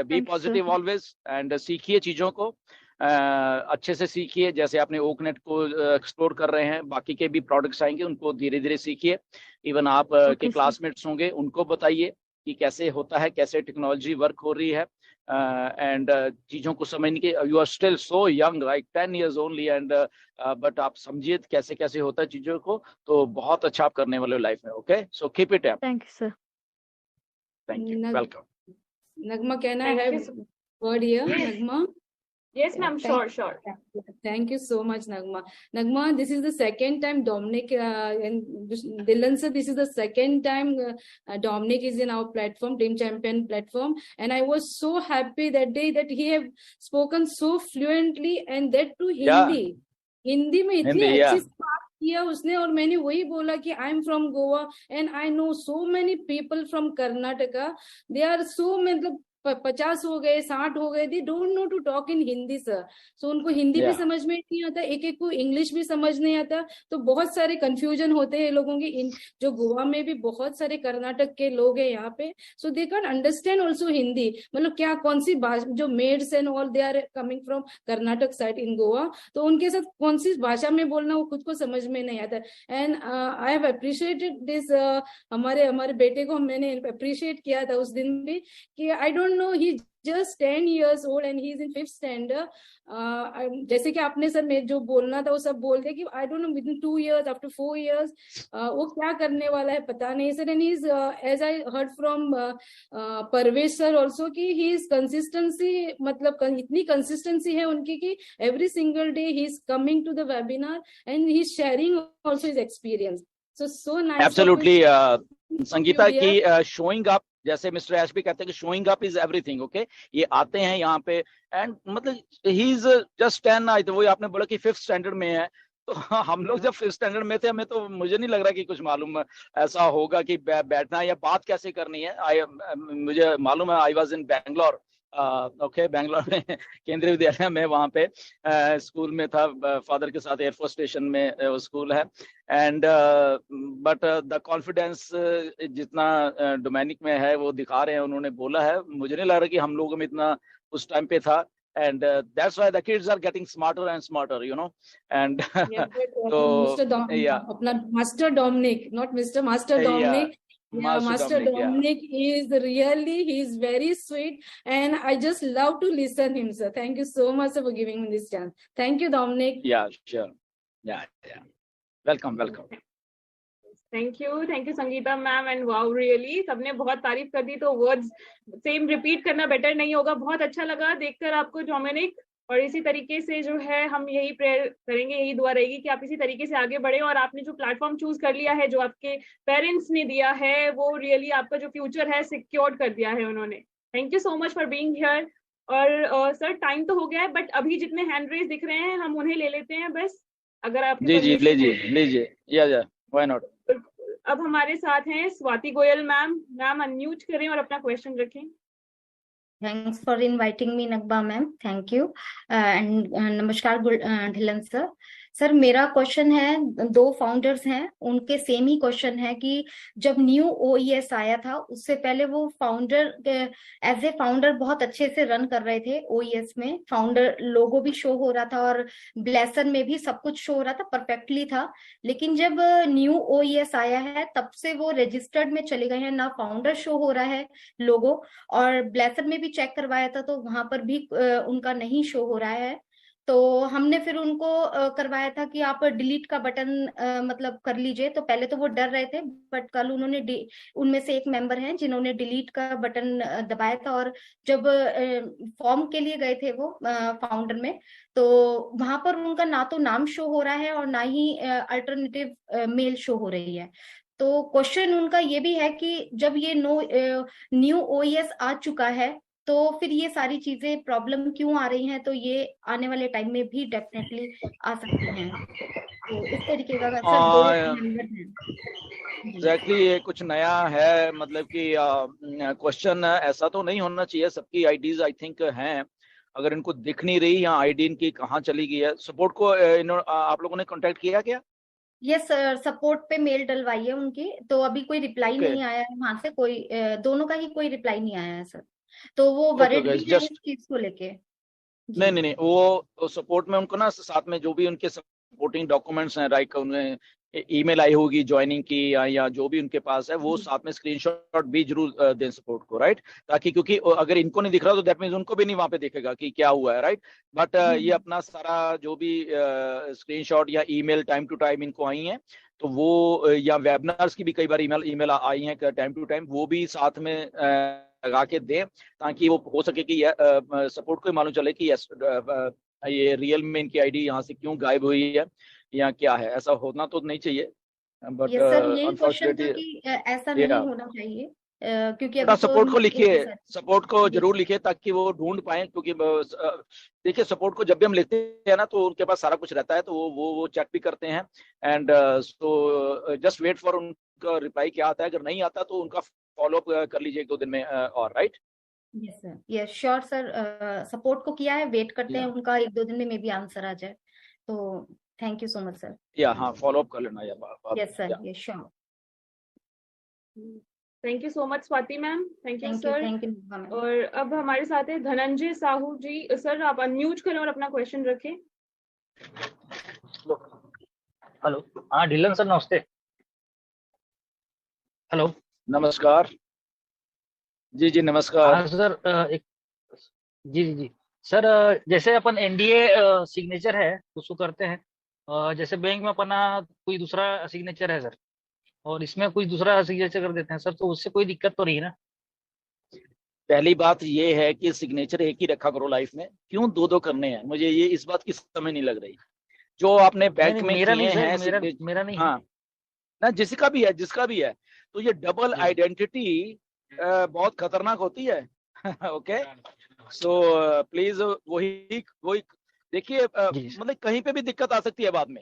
B positive always and सीखिए चीजों को, अच्छे से सीखिए। जैसे आपने ओकनेट को एक्सप्लोर कर रहे हैं, बाकी के भी प्रोडक्ट्स आएंगे उनको धीरे धीरे सीखिए। इवन आप के क्लासमेट्स होंगे उनको बताइए कि कैसे होता है, कैसे टेक्नोलॉजी वर्क हो रही है, एंड चीज़ों को समझने के। You are still so young, like 10 years only, and but आप समझिए कैसे कैसे होता है चीज़ों को, तो बहुत अच्छा आप करने वाले हो लाइफ में। Okay, so keep it up. Thank you sir. Thank you, welcome. Nagma, can I have word here? Yes. Nagma? Yes, ma'am. Sure. Thank you so much, Nagma. Nagma, this is the second time Dominic and Dylan sir, this is the second time Dominic is in our platform, Dream Champion platform, and I was so happy that day that he have spoken so fluently, and that too Hindi. Hindi में इतनी अच्छी बात किया उसने, और मैंने वही बोला कि I am from Goa and I know so many people from Karnataka, they are so, मतलब 50 हो गए, 60 हो गए, they don't know to talk in Hindi sir. So उनको हिंदी भी समझ में नहीं आता, एक एक को इंग्लिश भी समझ नहीं आता, तो बहुत सारे कंफ्यूजन होते हैं लोगों के। जो गोवा में भी बहुत सारे कर्नाटक के लोग हैं यहाँ पे, so they can understand also Hindi, मतलब क्या कौन सी भाषा, जो maids and all they are coming from Karnataka side in Goa, तो उनके साथ कौन सी भाषा में बोलना वो खुद को समझ में नहीं आता। And I have appreciated this, हमारे बेटे को मैंने अप्रिशिएट किया था उस दिन भी कि I don't know, he just 10 years old and he is in 5th standard. जैसे कि आपने सर में जो बोलना था वो सब बोल दिया कि I don't know within 2 years, after 4 years वो क्या करने वाला है पता नहीं sir. And he is as I heard from Parvesh sir also कि he is consistency, मतलब इतनी consistency है उनकी कि every single day he is coming to the webinar and he is sharing also his experience. So nice. Absolutely, Sangeeta की showing up, जैसे mister एश भी कहते हैं कि showing up is everything. Okay, ये आते हैं यहाँ पे एंड मतलब ही इज जस्ट 10, आई, तो वही आपने बोला कि 5th स्टैंडर्ड में है, तो हम लोग जब 5th स्टैंडर्ड में थे हमें तो मुझे नहीं लग रहा कि कुछ मालूम ऐसा होगा कि बैठना या बात कैसे करनी है। मुझे मालूम है, I was in Bangalore, okay, Bangalore में केंद्रीय विद्यालय में, वहाँ पे स्कूल में था फादर के साथ, एयरफोर्स स्टेशन में वो स्कूल है। एंड बट द कॉन्फिडेंस जितना डोमेनिक में है वो दिखा रहे हैं, उन्होंने बोला है, मुझे नहीं लग रहा कि हम लोगों में इतना उस टाइम पे था। And that's why the kids are getting smarter and smarter, you know. And so अपना Master Dominic, not Mr. Master Dominic. Master Dominic is really, he is very sweet and I just love to listen him, sir. Thank you so much for giving me this chance. Thank you, Dominic. Yeah, sure. Yeah. Welcome. Thank you Sangeeta ma'am, and wow, really सबने बहुत तारीफ कर दी, तो words same repeat करना better नहीं होगा। बहुत अच्छा लगा देखकर आपको डोमिनिक, और इसी तरीके से जो है हम यही प्रेयर करेंगे, यही दुआ रहेगी कि आप इसी तरीके से आगे बढ़े, और आपने जो प्लेटफॉर्म चूज कर लिया है, जो आपके पेरेंट्स ने दिया है, वो रियली आपका जो फ्यूचर है सिक्योर कर दिया है उन्होंने। Thank you so much for being here. और सर टाइम तो हो गया है, बट अभी जितने हैंड रेज दिख रहे हैं हम उन्हें ले लेते हैं बस, अगर आप जी लीजिए या व्हाई नॉट। अब हमारे साथ हैं स्वाति गोयल मैम अनम्यूट करें और अपना क्वेश्चन रखें। Thanks for inviting me Nagma ma'am, thank you and नमस्कार ढिलन सर। मेरा क्वेश्चन है, 2 फाउंडर्स हैं, उनके सेम ही क्वेश्चन है कि जब न्यू OES आया था उससे पहले वो फाउंडर एज ए फाउंडर बहुत अच्छे से रन कर रहे थे। OES में फाउंडर लोगो भी शो हो रहा था और ब्लेसर में भी सब कुछ शो हो रहा था, परफेक्टली था। लेकिन जब न्यू OES आया है तब से वो रजिस्टर्ड में चले गए हैं, ना फाउंडर शो हो रहा है लोगो, और ब्लेसर में भी चेक करवाया था तो वहां पर भी उनका नहीं शो हो रहा है। तो हमने फिर उनको करवाया था कि आप डिलीट का बटन मतलब कर लीजिए, तो पहले तो वो डर रहे थे, बट कल उन्होंने उनमें से एक मेंबर हैं जिन्होंने डिलीट का बटन दबाया था, और जब फॉर्म के लिए गए थे वो फाउंडर में, तो वहां पर उनका ना तो नाम शो हो रहा है और ना ही अल्टरनेटिव मेल शो हो रही है। तो क्वेश्चन उनका ये भी है कि जब ये न्यू OES आ चुका है तो फिर ये सारी चीजें प्रॉब्लम क्यों आ रही हैं, तो ये आने वाले टाइम में भी डेफिनेटली आ सकते हैं। तो इस तरीके का एग्जैक्टली ये कुछ नया है, मतलब कि क्वेश्चन ऐसा तो नहीं होना चाहिए। सबकी आईडीज आई थिंक हैं, अगर इनको दिख नहीं रही या आईडी इनकी कहाँ चली गई है, सपोर्ट को आप लोगों ने कांटेक्ट किया क्या? यस सर, सपोर्ट पे मेल डलवाई है उनकी, तो अभी कोई रिप्लाई नहीं आया है वहां से, कोई दोनों का ही कोई रिप्लाई नहीं आया है सर। तो वो Okay, वरीड okay, भी है just- इस चीज को लेके? जी। नहीं, वो सपोर्ट में उनको ना साथ में जो भी उनके सपोर्टिंग डॉक्यूमेंट्स हैं, लाइक उन्हें ईमेल आई होगी ज्वाइनिंग की, या जो भी उनके पास है, वो जी। साथ में स्क्रीनशॉट भी जरूर दें सपोर्ट को, राइट? ताकि क्योंकि अगर इनको नहीं दिख रहा तो दैट मीन्स उनको भी नहीं वहां पे दिखेगा कि क्या हुआ है, राइट? बट ये अपना सारा जो भी स्क्रीनशॉट या ईमेल टाइम टू टाइम इनको आई है, तो वो या वेबिनार्स की भी कई बार ईमेल आई है टाइम टू टाइम, वो भी साथ में लगा के दें, ताकि वो हो सके कि सपोर्ट को मालूम चले कि ये रियल में इनकी आईडी यहाँ से क्यों गायब हुई है या क्या है। ऐसा होना तो नहीं चाहिए, बट यस सर, यही क्वेश्चन था अनफॉर्चुनेटली कि ऐसा नहीं होना चाहिए, क्योंकि अभी तो सपोर्ट को लिखिए, सर। सपोर्ट को जी। जरूर लिखिए ताकि वो ढूंढ पाए, क्योंकि देखिए सपोर्ट को जब भी हम लिखते हैं ना तो उनके पास सारा कुछ रहता है, तो वो चेक भी करते हैं, and so just wait for उनका रिप्लाई क्या आता है। अगर नहीं आता तो उनका फॉलो अप कर लीजिए 1-2 दिन में, और right. Yes sir, yes sure sir, support को किया है, वेट करते हैं Yeah. उनका 1-2 दिन में मे बी आंसर आ जाए। तो thank you so much sir. या हाँ, फॉलो अप कर लेना या yes sir, yes sure. Thank you so much Swati ma'am, thank you thank you, sir. Thank you ma'am. और अब हमारे साथ है धनंजय साहू जी। सर आप अनम्यूट करें और अपना क्वेश्चन रखें। हेलो, हाँ ढिल्लन सर नमस्ते। हेलो, नमस्कार जी नमस्कार। हाँ सर, एक जी सर, जैसे अपन एनडीए सिग्नेचर है उसको करते हैं, जैसे बैंक में अपना कोई दूसरा सिग्नेचर है सर, और इसमें कोई दूसरा सिग्नेचर कर देते हैं सर, तो उससे कोई दिक्कत तो नहीं ना? पहली बात ये है कि सिग्नेचर एक ही रखा करो लाइफ में, क्यों दो करने हैं? मुझे ये इस बात की समझ नहीं लग रही। जो आपने बैंक में मेरा नहीं किए हैं सर, मेरा नहीं है। हाँ ना, जिसका भी है, तो ये डबल जी। आइडेंटिटी बहुत खतरनाक होती है। ओके, सो प्लीज वही देखिए, जी सर। मतलब कहीं पे भी दिक्कत आ सकती है बाद में,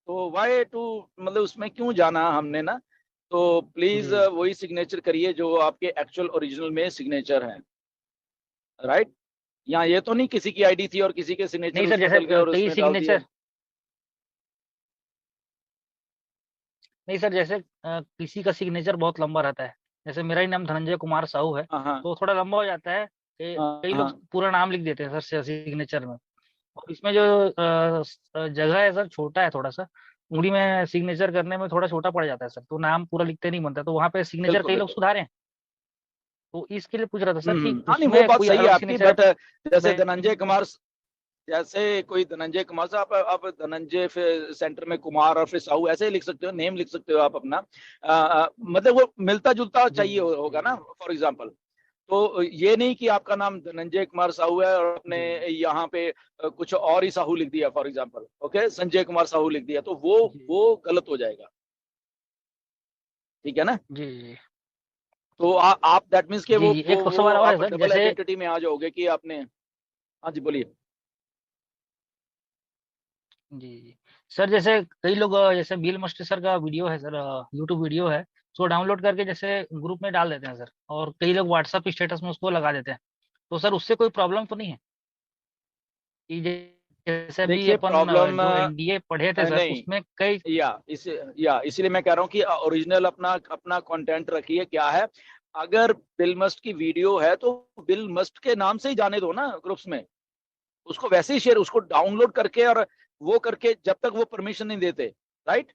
तो वाई टू, मतलब उसमें क्यों जाना हमने ना। तो प्लीज जी। वही सिग्नेचर करिए जो आपके एक्चुअल ओरिजिनल में सिग्नेचर है, राइट? यहाँ ये तो नहीं किसी की आईडी थी और किसी के सिग्नेचर नहीं सर, जैसे बदल गए और कई उसमें डाल दिए। सिग्नेचर, नहीं सर, जैसे किसी का सिग्नेचर बहुत लंबा रहता है, जैसे मेरा ही नाम धनंजय कुमार साहू है, हाँ तो थोड़ा लंबा हो जाता है, कई हाँ लोग पूरा नाम लिख देते हैं सर सिग्नेचर में, और इसमें जो जगह है सर छोटा है थोड़ा सा, उंगली में सिग्नेचर करने में थोड़ा छोटा पड़ जाता है सर, तो नाम पूरा लिखते नहीं बनता, तो वहां पे सिग्नेचर बिल्कुल कई लोग बिल्कुल। सुधारे हैं, तो इसके लिए पूछ रहा था सर कि हाँ नहीं, वो उसमें बात कोई सही है अलग आपकी, सिग्नेचर बट जैसे धनंजय कुमार, जैसे कोई धनंजय कुमार से आप धनंजय फिर सेंटर में कुमार और फिर साहू ऐसे ही लिख सकते हो, नेम लिख सकते हो आप अपना, मतलब वो मिलता जुलता चाहिए होगा ना, फॉर एग्जांपल। तो ये नहीं कि आपका नाम धनंजय कुमार साहू है और आपने यहाँ पे कुछ और ही साहू लिख दिया, for example, okay, Sanjay Kumar Sahu लिख दिया, तो वो गलत हो जाएगा, ठीक है ना? जी तो आप दैट मीन्स के जी जी, एक सवाल और है आप सर, डबल जैसे आइडेंटिटी में आ जाओगे कि आपने। हाँ जी बोलिए। जी सर, जैसे कई लोग जैसे बिल मस्टर सर का वीडियो है सर, यूट्यूब वीडियो है, उसको डाउनलोड करके जैसे ग्रुप में डाल देते हैं सर, और कई लोग व्हाट्सएप स्टेटस में उसको लगा देते हैं, तो सर उससे कोई प्रॉब्लम तो नहीं है? कि जैसे भी देखिए अपन प्रॉब्लम जो एनडीए पढ़े थे सर, नहीं, उसमें कई इसीलिए मैं कह रहा हूँ कि ओरिजिनल अपना कंटेंट रखिए। क्या है, अगर बिल मस्ट की वीडियो है तो बिल मस्ट के नाम से ही जाने दो ना ग्रुप्स में, उसको वैसे ही शेयर, उसको डाउनलोड करके और वो करके, जब तक वो परमिशन नहीं देते, राइट?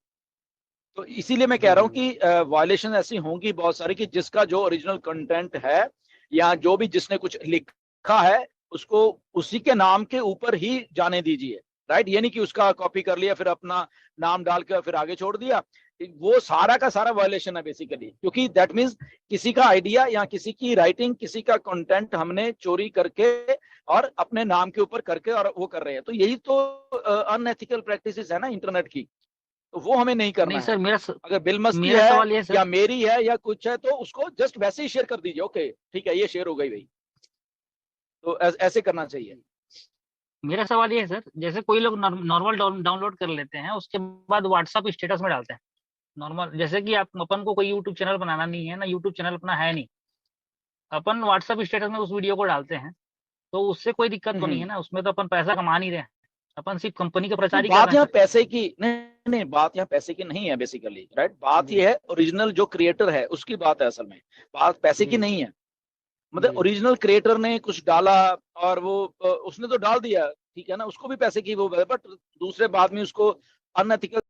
तो इसीलिए मैं कह रहा हूँ कि वायलेशन ऐसी होंगी बहुत सारी कि जिसका जो ओरिजिनल कंटेंट है या जो भी जिसने कुछ लिखा है उसको उसी के नाम के ऊपर ही जाने दीजिए, राइट? ये नहीं कि उसका कॉपी कर लिया फिर अपना नाम डाल के फिर आगे छोड़ दिया, वो सारा का सारा वायलेशन है बेसिकली, क्योंकि दैट मीन्स किसी का आइडिया या किसी की राइटिंग, किसी का कंटेंट हमने चोरी करके और अपने नाम के ऊपर करके और वो कर रहे हैं, तो यही तो अनएथिकल प्रैक्टिसेस है ना इंटरनेट की, तो वो हमें नहीं करना नहीं है। सर, अगर बिल मस्की मेरा है सवाल ये सर, या मेरी है या कुछ है तो उसको जस्ट वैसे ही शेयर कर दीजिए, ओके ठीक है ये शेयर हो गई भाई, तो ऐसे करना चाहिए। मेरा सवाल ये है सर, जैसे कोई लोग नॉर्मल डाउनलोड कर लेते हैं, उसके बाद व्हाट्सएप स्टेटस में डालते हैं नॉर्मल, जैसे कि आप अपन को कोई यूट्यूब चैनल बनाना नहीं है ना, यूट्यूब चैनल अपना है नहीं, अपन व्हाट्सएप स्टेटस में उस वीडियो को डालते हैं, तो उससे कोई दिक्कत तो नहीं है ना? उसमें तो अपन पैसा कमा नहीं रहे हैं, अपन सिर्फ कंपनी का प्रचार ही कर बात रहे यहाँ हैं पैसे की नहीं, बात यहाँ पैसे की नहीं है बेसिकली, राइट? बात ये है ओरिजिनल जो क्रिएटर है उसकी बात है, असल में बात पैसे की जी। नहीं है। मतलब जी। ओरिजिनल क्रिएटर ने कुछ डाला और वो उसने तो डाल दिया, ठीक है ना, उसको भी पैसे की वो, बट दूसरे बाद में उसको अनएथिकल